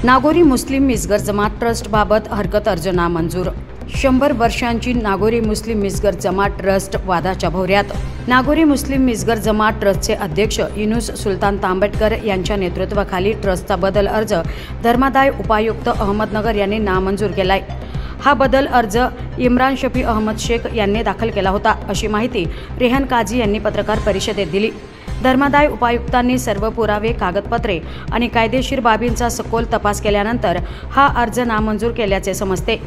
नागोरी मुस्लिम मिसगर जमात trust बाबत हरकत अर्ज नामंजूर। 100 वर्षांची नागोरी मुस्लिम मिसगर जमात ट्रस्ट वादाच्या भोवऱ्यात। नागोरी मुस्लिम मिसगर जमात ट्रस्टचे अध्यक्ष युनुस सुलतान तांबटकर यांच्या नेतृत्वाखाली ट्रस्टचा बदल अर्ज धर्मादाय उपायुक्त अहमदनगर यांनी नामंजूर केलाय। हा बदल अर्ज इम्रान शफी अहमद शेख यांनी दाखल केला होता, अशी माहिती रेहन काझी यांनी पत्रकार परिषदेत दिली। धर्मादाय उपायुक्तांनी सर्व पुरावे, कागदपत्रे आणि कायदेशीर बाबींचा सखोल तपास केल्यानंतर हा अर्ज नामंजूर केल्याचे समजते।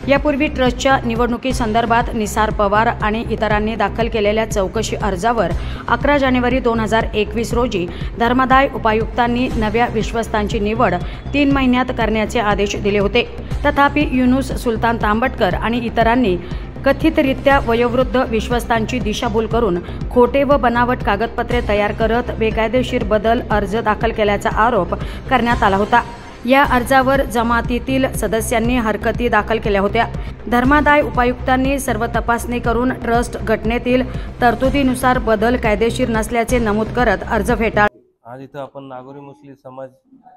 यापूर्वी ट्रस्टच्या निवडणुकीसंदर्भात निसार पवार आणि इतरांनी दाखल केलेल्या चौकशी अर्जावर 11 जानेवारी 2021 रोजी धर्मादाय उपायुक्तांनी नव्या विश्वस्तांची निवड 3 महिन्यात करण्याचे आदेश दिले होते। तथापि युनुस सुलतान तांबटकर आणि इतरांनी कथितरित्या वयोवृद्ध विश्वस्तांची दिशाभूल करून खोटे व बनावट कागदपत्रे तयार करत बेकायदेशीर बदल अर्ज दाखल केल्याचा आरोप करण्यात आला होता। या अर्जावर जमातीतील सदस्यांनी हरकती दाखल केल्या होत्या। धर्मादाय उपायुक्तांनी सर्व तपासणी करून ट्रस्ट घटनेतील तरतुदीनुसार बदल कायदेशीर नसल्याचे नमूद करत अर्ज फेटाळला। आज इथं आपण नागोरी मुस्लिम समाज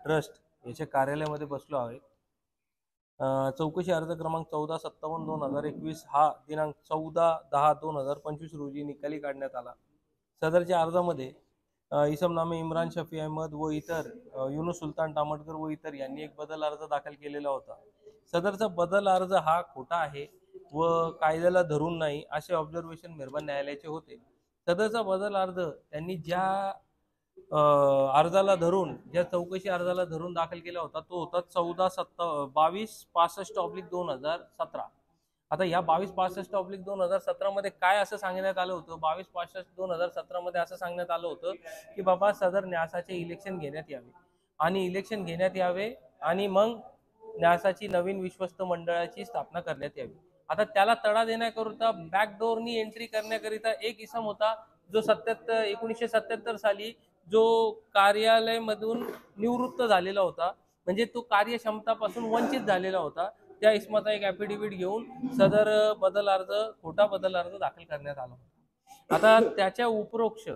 ट्रस्ट याच्या कार्यालयामध्ये बसलो आहोत। चौकशी अर्ज क्रमांक 1457/2021 हा दिनांक 14/10/2025 रोजी निकाली काढण्यात आला। सदरच्या अर्जामध्ये इसमनामे इम्रान शफी अहमद व इतर युनुस सुलतान तांबटकर व इतर यांनी एक बदल अर्ज दाखल केलेला होता। सदरचा बदल अर्ज हा खोटा आहे व कायद्याला धरून नाही असे ऑब्झर्वेशन मेहरबान न्यायालयाचे होते। सदरचा बदल अर्ज त्यांनी ज्या अर्जाला धरून, ज्या चौकशी अर्जाला धरून दाखल केला होता तो होता 2265/2017। आता या 2265/2017 मध्ये काय असं सांगण्यात आलं होतं? 2265/2017 मध्ये असं सांगण्यात आलं होतं की बाबा सदर न्यासाचे इलेक्शन घेण्यात यावे आणि इलेक्शन घेण्यात यावे आणि मग न्यासाची नवीन विश्वस्त मंडळाची स्थापना करण्यात यावी। आता त्याला तडा देण्याकरिता बॅकडोरनी एंट्री करण्याकरिता एक इसम होता जो 1977 साली जो कार्यालयामधून निवृत्त झालेला होता, म्हणजे तो कार्यक्षमतापासून वंचित झालेला होता। त्या इसमाचा एक ॲफिडेव्हिट घेऊन सदर बदल अर्ज, खोटा बदल अर्ज दाखल करण्यात आला होता। आता त्याच्या उपरोक्ष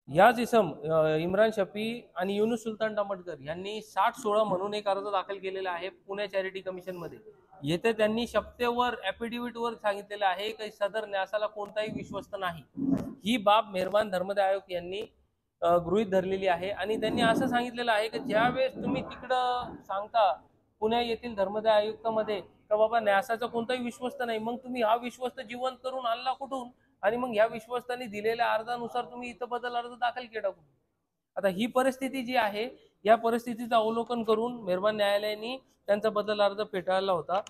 याच इसम इम्रान शफी आणि युनुस सुलतान तांबटकर यांनी 6016 म्हणून एक अर्ज दाखल केलेला आहे पुणे चॅरिटी कमिशन मध्ये। येथे त्यांनी शपथेवर, ॲफिडेव्हिटवर सांगितलेलं आहे की सदर न्यासाला कोणताही विश्वस्त नाही। ही बाब मेहरबान धर्मादाय आयोग यांनी गृहीत धरलेली आहे आणि त्यांनी असं सांगितलेलं आहे की ज्यावेळेस तुम्ही तिकडं सांगता पुणे येथील धर्मादाय आयुक्तामध्ये का बाबा न्यासाचा कोणताही विश्वस्त नाही, मग तुम्ही हा विश्वस्त जिवंत करून आणला कुठून आणि मग ह्या विश्वस्तांनी दिलेल्या अर्जानुसार तुम्ही इथं बदल अर्ज दाखल केला कुठून? आता ही परिस्थिती जी आहे, या परिस्थितीचं अवलोकन करून मेहरबान न्यायालयाने त्यांचा बदल अर्ज फेटाळला होता।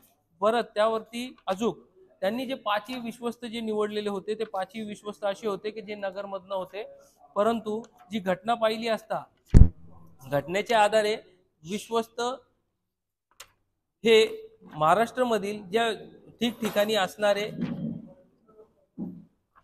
परत त्यावरती अजून त्यांनी जे 5 विश्वस्त जे निवडलेले होते ते 5 विश्वस्त असे होते की जे नगरमधनं होते, परंतु जी घटना पाहिली असता घटनेच्या आधारे विश्वस्त हे महाराष्ट्रामधील ज्या ठिकठिकाणी असणारे,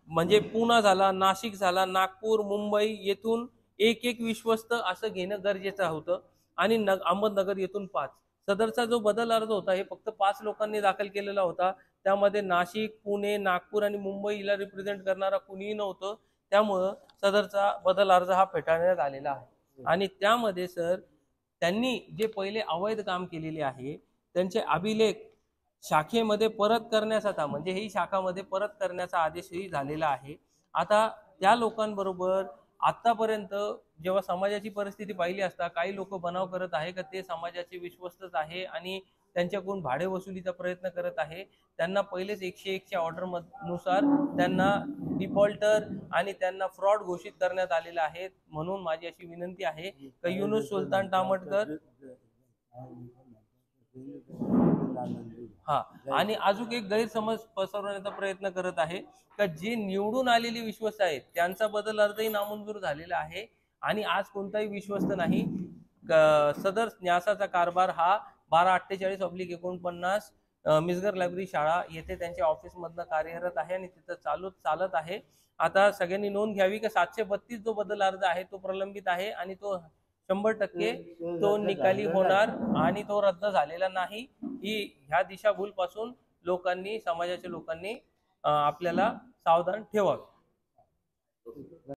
म्हणजे पुणे झाला, नाशिक झाला, नागपूर, मुंबई येथून एक विश्वस्त असं घेणं गरजेचं होतं आणि अहमदनगर येथून 5। सदरचा जो बदल अर्ज होता हे फक्त 5 लोकांनी दाखल केलेला होता। त्यामध्ये नाशिक, पुणे, नागपूर आणि मुंबईला रिप्रेझेंट करणारा कुणीही नव्हतं। त्यामुळं सदरचा बदल अर्ज हा फेटाळण्यात आलेला आहे। आणि त्यामध्ये सर त्यांनी जे पहिले अवैध काम केलेले आहे त्यांचे अभिलेख शाखेमध्ये परत करण्याचा, म्हणजे ही शाखामध्ये परत करण्याचा आदेशही झालेला आहे। आता त्या लोकांबरोबर आतापर्यंत जेव्हा समाजाची परिस्थिती पाहिली असता काही लोक बनाव करत आहे का ते समाजाचे विश्वस्तच आहे आणि त्यांच्याकडून भाडे वसुलीचा प्रयत्न करत आहे। त्यांना पहिलेच 101च्या ऑर्डर नुसार त्यांना डिफॉल्टर आणि त्यांना फ्रॉड घोषित करण्यात आलेला आहे। म्हणून माझी अशी विनंती आहे की युनुस सुलतान तांबटकर आणि अजून एक गैरसमज पसरवण्याचा प्रयत्न करत आहे का जे निवडून आलेली विश्वस्त आहेत त्यांचा बदल अर्जही नामंजूर झालेला आहे आणि आज कोणताही विश्वस्त नाही। सदर न्यासाचा कारभार हा 1248/49 मिसगर लायब्ररी शाळा येथे त्यांच्या ऑफिस मधनं कार्यरत आहे आणि तिथं चालत आहे। आता सगळ्यांनी नोंद घ्यावी की 732 जो बदल अर्ज आहे तो प्रलंबित आहे आणि तो 100% तो निकाली होणार आणि तो रद्द झालेला नाही। ह्या दिशाभूल पासून लोकांनी, समाजाच्या लोकांनी आपल्याला सावधान ठेवावे।